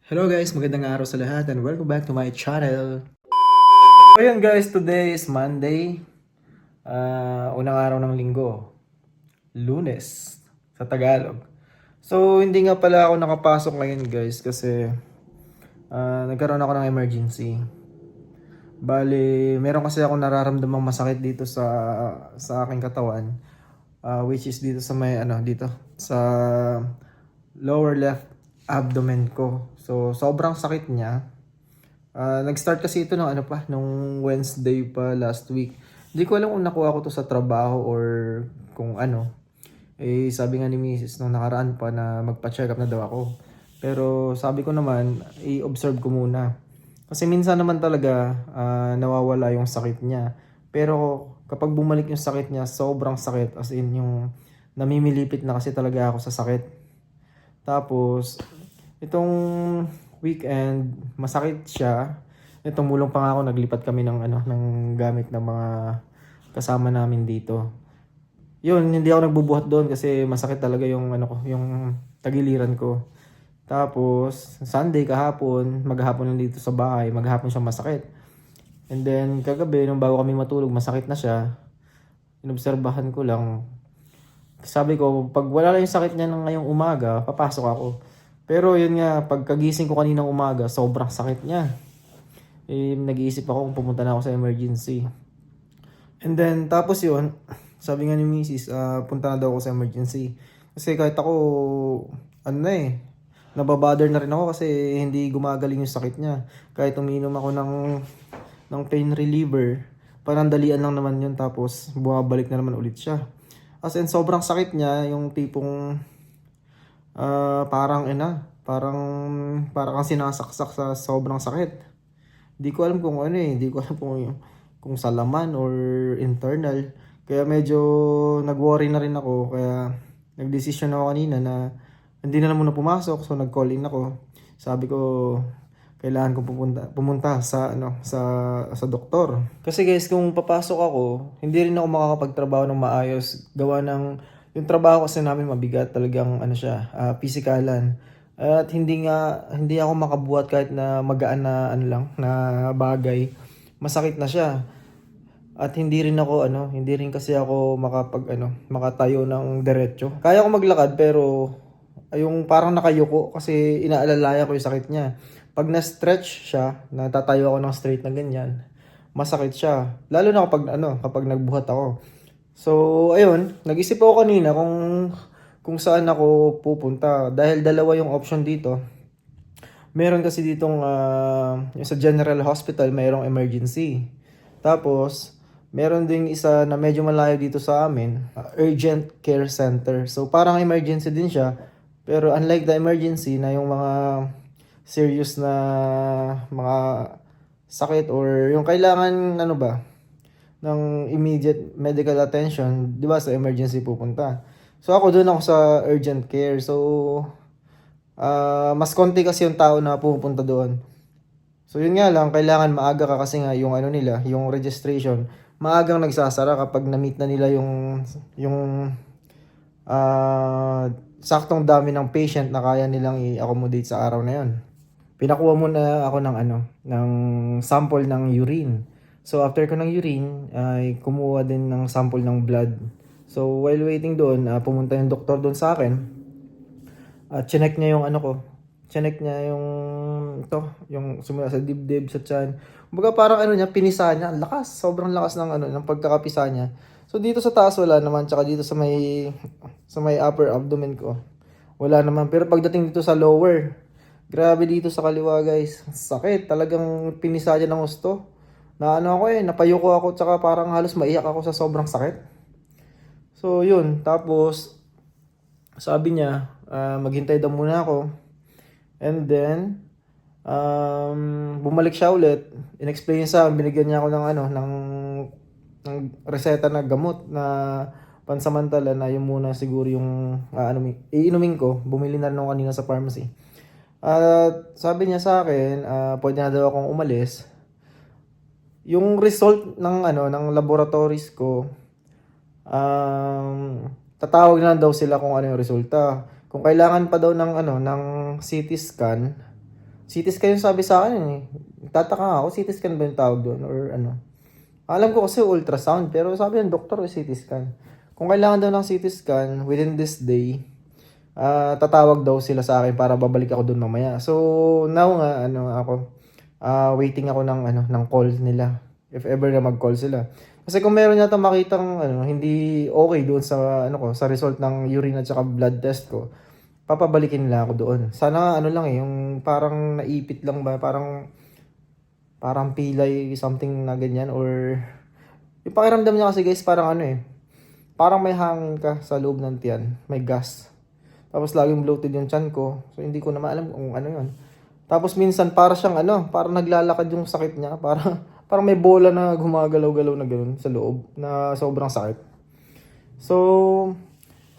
Hello guys, magandang araw sa lahat and welcome back to my channel. So yun guys, today is Monday. Unang araw ng linggo. Lunes sa Tagalog. So hindi nga pala ako nakapasok ngayon guys kasi nagkaroon ako ng emergency. Bali, meron kasi ako nararamdamang masakit dito sa aking katawan. Which is dito sa may dito sa lower left abdomen ko. So sobrang sakit niya. Nag-start kasi ito ng nung Wednesday pa last week. Hindi ko alam kung nakuha ko to sa trabaho or kung ano. Eh, sabi nga ni Mrs. nung nakaraan pa na magpa-check up na daw ako. Pero sabi ko naman, i-observe ko muna. Kasi minsan naman talaga nawawala yung sakit niya. Pero kapag bumalik yung sakit niya, sobrang sakit. As in yung namimilipit na kasi talaga ako sa sakit. Tapos, itong weekend, masakit siya. Tumulong pa nga ako, naglipat kami ng gamit ng mga kasama namin dito. Yun, hindi ako nagbubuhat doon kasi masakit talaga yung yung tagiliran ko. Tapos, Sunday kahapon, maghapon lang dito sa bahay, maghapon siya masakit. And then, kagabi, nung bago kami matulog, masakit na siya. Inobserbahan ko lang. Sabi ko, pag wala lang yung sakit niya ng ngayong umaga, papasok ako. Pero yun nga, pagkagising ko kaninang umaga, sobrang sakit niya. Nag-iisip ako kung pumunta na ako sa emergency. And then, tapos yun, sabi nga ni Mrs., punta na daw ako sa emergency. Kasi kahit ako, nababother na rin ako kasi hindi gumagaling yung sakit niya. Kahit uminom ako ng pain reliever, parang dalian lang naman yun, tapos bumabalik na naman ulit siya. As in, sobrang sakit niya, yung tipong parang kang sinasaksak sa sobrang sakit. Hindi ko alam kung hindi ko alam kung sa laman or internal. Kaya medyo nag-worry na rin ako, kaya nagdesisyon ako kanina na hindi na muna pumasok, so nag-call in ako. Sabi ko, kailangan ko pumunta sa doktor. Kasi guys, kung papasok ako, hindi rin ako makakapagtrabaho ng maayos. Gawa ng yung trabaho kasi namin mabigat, talagang pisikalan. At hindi ako makabuhat kahit na magaan na na bagay. Masakit na siya. At hindi rin kasi ako makatayo ng diretso. Kaya ko maglakad pero yung parang nakayuko kasi inaalalaya ko yung sakit niya. Pag na-stretch siya, natatayo ako ng straight na ganyan, masakit siya. Lalo na kapag nagbuhat ako. So, ayun, nag-isip ako kanina kung saan ako pupunta dahil dalawa yung option dito. Meron kasi ditong yung sa General Hospital, mayroong emergency. Tapos, meron ding isa na medyo malayo dito sa amin, Urgent Care Center. So, parang emergency din siya. Pero unlike the emergency na yung mga serious na mga sakit or yung kailangan ng immediate medical attention, 'di ba, sa emergency pupunta. So ako doon ako sa urgent care. So mas konti kasi yung tao na pupunta doon. So yun nga lang, kailangan maaga ka kasi nga yung nila, yung registration, maagang nagsasara kapag na-meet na nila yung saktong dami ng patient na kaya nilang i-accommodate sa araw na yun. Pinakuha muna ako ng sample ng urine. So after ko ng urine, ay kumuha din ng sample ng blood. So while waiting doon, pumunta yung doktor doon sa akin. At chinek niya yung chinek niya yung simula sa dibdib, sa tiyan. Kumbaga parang pinisa niya, ang lakas, sobrang lakas ng pagkakapisa niya. So dito sa taas wala naman, tsaka dito sa may upper abdomen ko, wala naman. Pero pagdating dito sa lower, grabe dito sa kaliwa guys, sakit, talagang pinisa niya ng gusto. Napayuko ako, tsaka parang halos maiyak ako sa sobrang sakit. So yun, tapos sabi niya, maghintay daw muna ako. And then, bumalik siya ulit. In-explain niya sa akin, binigyan niya ako ng reseta na gamot na pansamantala na yun muna siguro yung iinumin ko. Bumili na rin ako kanina sa pharmacy. At sabi niya sa akin, pwede na daw akong umalis. Yung result ng laboratories ko, tatawag na daw sila kung ano yung resulta. Kung kailangan pa daw ng CT scan, CT scan yung sabi sa akin eh. Tataka nga ako, CT scan ba yung tawag doon or ano. Alam ko kasi ultrasound, pero sabi ng doktor CT scan. Kung kailangan daw ng CT scan within this day, tatawag daw sila sa akin para babalik ako doon mamaya. So now nga waiting ako ng call nila. If ever na mag-call sila. Kasi kung meron yata makitang hindi okay doon sa sa result ng urine at saka blood test ko, papabalikin nila ako doon. Sana lang yung parang naipit lang ba, parang pilay something na ganyan or yung pakiramdam niya kasi guys parang parang may hangin ka sa loob ng tiyan, may gas. Tapos laging bloated yung tiyan ko. So hindi ko na maalam kung ano 'yon. Tapos minsan para siyang parang naglalakad yung sakit niya, parang may bola na gumagalaw-galaw na ganoon sa loob na sobrang sakit. So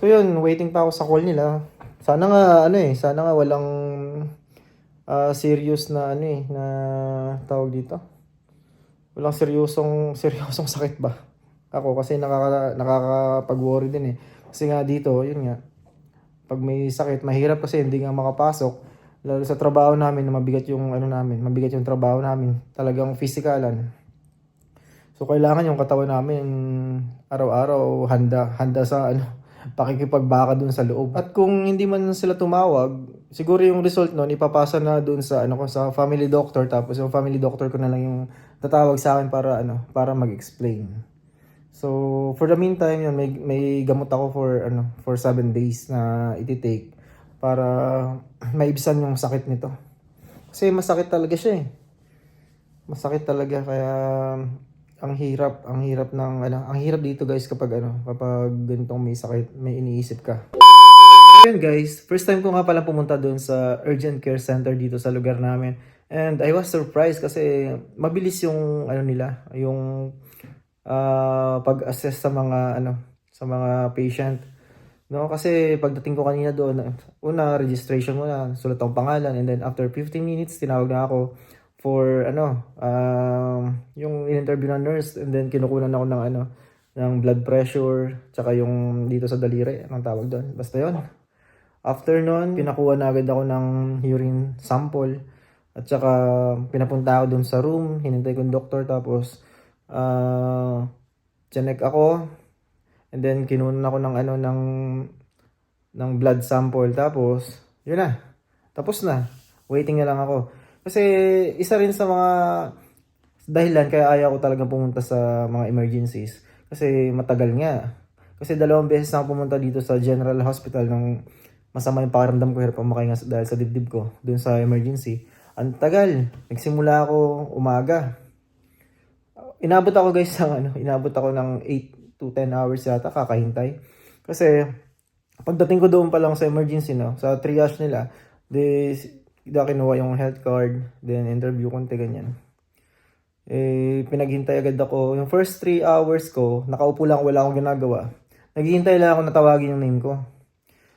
yun, waiting pa ako sa call nila. Sana nga sana nga walang serious na na tawag dito. Walang seryosong sakit ba? Ako kasi nakakapag-worry din eh. Kasi nga dito, yun nga. Pag may sakit, mahirap kasi hindi nga makapasok. Lalo sa trabaho namin na mabigat yung mabigat yung trabaho namin. Talagang physikalan. So kailangan yung katawan namin araw-araw handa sa pakikipagbaka dun sa loob. At kung hindi man sila tumawag, siguro yung result nun ipapasa na dun sa sa family doctor, tapos yung family doctor ko na lang yung tatawag sa akin para mag-explain. So for the meantime yun, may gamot ako for 7 days na iti-take para maibsan yung sakit nito. Kasi masakit talaga siya eh. Masakit talaga kaya ang hirap dito guys kapag ganitong may sakit, may iniisip ka. Ayun guys, first time ko nga pala pumunta doon sa urgent care center dito sa lugar namin. And I was surprised kasi mabilis yung nila, yung pag-assess sa mga patient. No, kasi pagdating ko kanina doon, una registration muna, sulat ang pangalan, and then after 15 minutes tinawag na ako for yung in-interview ng nurse, and then kinukunan ako ng blood pressure, tsaka yung dito sa daliri, anong tawag doon, basta yon. After nun, pinakuha na agad ako ng urine sample, at tsaka pinapunta ako doon sa room, hinintay ko yung doktor, tapos chinek ako, and then kinunan ako ng blood sample, tapos yun na, tapos na, waiting na lang ako. Kasi isa rin sa mga dahilan kaya ayaw ko talagang pumunta sa mga emergencies. Kasi matagal nga. Kasi 2 beses na ako pumunta dito sa General Hospital nung masama yung pakiramdam ko, hirap ang makahinga dahil sa dibdib ko, dun sa emergency. Ang tagal. Nagsimula ako umaga. Inabot ako guys ng 8 to 10 hours yata kakahintay. Kasi pagdating ko doon pa lang sa emergency, sa triage nila, kinuha yung health card, then interview konti ganyan. Pinaghintay agad ako. Yung first 3 hours ko, nakaupo lang, wala akong ginagawa. Naghihintay lang ako na tawagin yung name ko.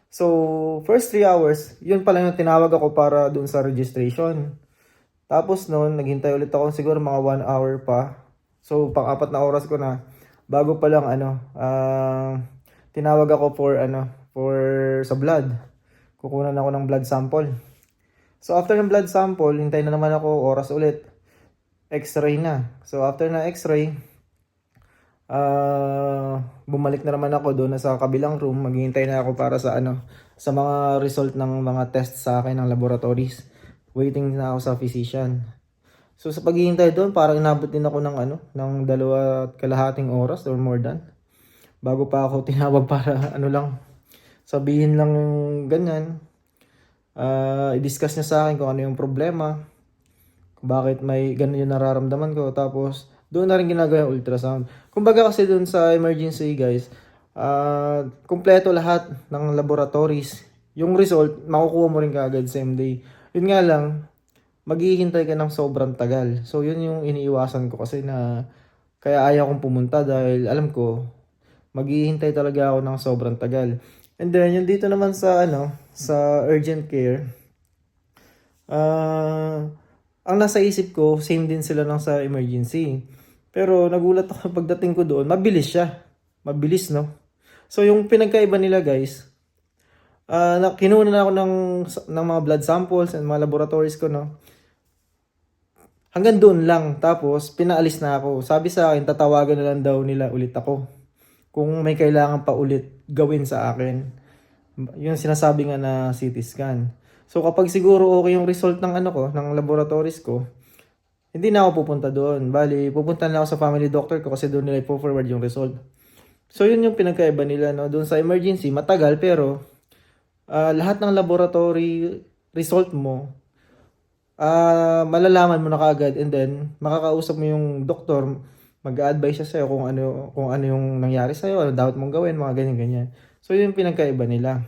So, first 3 hours, yun pala yung tinawag ako para dun sa registration. Tapos noon, naghintay ulit ako siguro mga 1 hour pa. So, pang-4 na oras ko na, bago pa lang tinawag ako for sa blood. Kukunan ako ng blood sample. So after ng blood sample, hintay na naman ako oras ulit. X-ray na. So after na X-ray, bumalik na naman ako doon sa kabilang room. Maghihintay na ako para sa sa mga result ng mga test sa akin ng laboratories. Waiting na ako sa physician. So sa paghihintay doon, parang inabot din ako ng 2.5 oras or more than. Bago pa ako tinawag para sabihin lang ganyan. I-discuss niya sa akin kung ano yung problema, kung bakit may ganun yung nararamdaman ko, tapos doon na rin ginagawa yung ultrasound. Kumbaga kasi doon sa emergency guys, kumpleto lahat ng laboratories. Yung result, makukuha mo rin kaagad same day. Yun nga lang, maghihintay ka ng sobrang tagal. So yun yung iniiwasan ko kasi kaya ayaw kong pumunta dahil alam ko, maghihintay talaga ako ng sobrang tagal. And then, yung dito naman sa sa urgent care, ang nasa isip ko, same din sila ng sa emergency. Pero nagulat ako pagdating ko doon, mabilis siya. Mabilis, no? So, yung pinagkaiba nila guys, Kinuha na ako ng mga blood samples and mga laboratories ko, no? Hanggang doon lang. Tapos, pinaalis na ako. Sabi sa akin, tatawagan na lang daw nila ulit ako. Kung may kailangan pa ulit gawin sa akin. Yung sinasabi nga na CT scan. So, kapag siguro okay yung result ng ano ko, ng laboratories ko, hindi na ako pupunta doon. Bali, pupunta na ako sa family doctor ko kasi doon nila ipo-forward yung result. So, yun yung pinagkaiba nila, no? Doon sa emergency, matagal, pero lahat ng laboratory result mo, malalaman mo na kaagad, and then makakausap mo yung doktor, mag-a-advise siya sa'yo kung ano yung nangyari sa'yo, ano dapat mong gawin, mga ganyan-ganyan. So, yun yung pinagkaiba nila.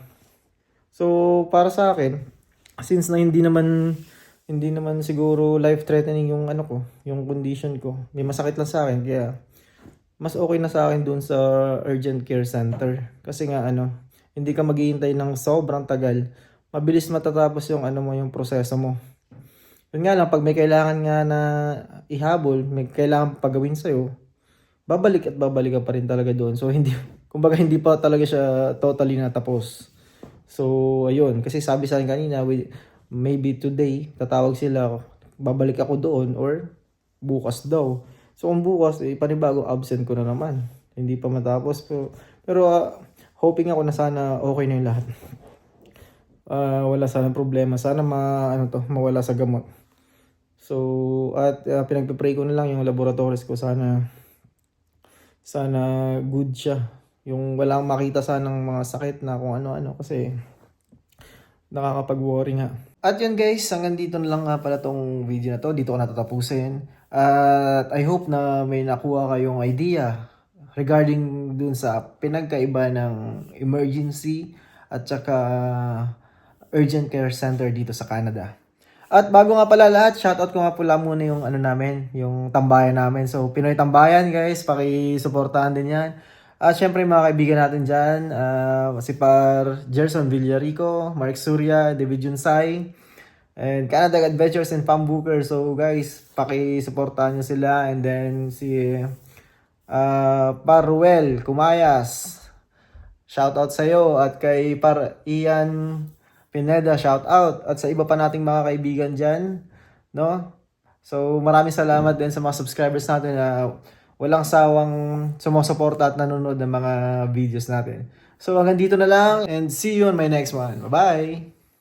So, para sa akin, since na hindi naman siguro life-threatening yung ano ko, yung condition ko, may masakit lang sa akin, kaya mas okay na sa akin dun sa urgent care center. Kasi nga hindi ka maghihintay ng sobrang tagal. Mabilis matatapos yung yung proseso mo. Yun nga lang, pag may kailangan nga na ihabol, may kailangan pagawin sa'yo, babalik at babalik ka pa rin talaga doon. So, kumbaga hindi pa talaga siya totally natapos. So, ayun. Kasi sabi sa akin kanina, maybe today, tatawag sila, babalik ako doon or bukas daw. So, kung bukas, panibagong absent ko na naman. Hindi pa matapos. Pero hoping ako na sana okay na yung lahat. Wala sanang problema. Sana mawala sa gamot. So, at pinagpipray ko na lang yung laboratories ko. Sana good siya. Yung walang makita sanang mga sakit na kung ano-ano. Kasi nakakapag-worry nga. At yun guys, hanggang dito na lang nga pala tong video na to. Dito ko natatapusin. At I hope na may nakuha kayong idea regarding dun sa pinagkaiba ng emergency at saka urgent care center dito sa Canada. At bago nga pala lahat, shoutout ko nga pala muna yung namin, yung tambayan namin. So, Pinoy Tambayan guys, paki-suportahan din yan. At syempre mga kaibigan natin dyan, si Par Gerson Villarico, Mark Surya, David Junsay, and Canada Adventures and Pam Booker. So guys, paki-suportahan nyo sila. And then si Paruel Kumayas, shoutout sa'yo. At kay Par Ian Pineda, shoutout. At sa iba pa nating mga kaibigan dyan, no? So maraming salamat din sa mga subscribers natin na walang sawang sumusuporta at nanonood ng mga videos natin. So hanggang dito na lang and see you on my next one. Bye-bye!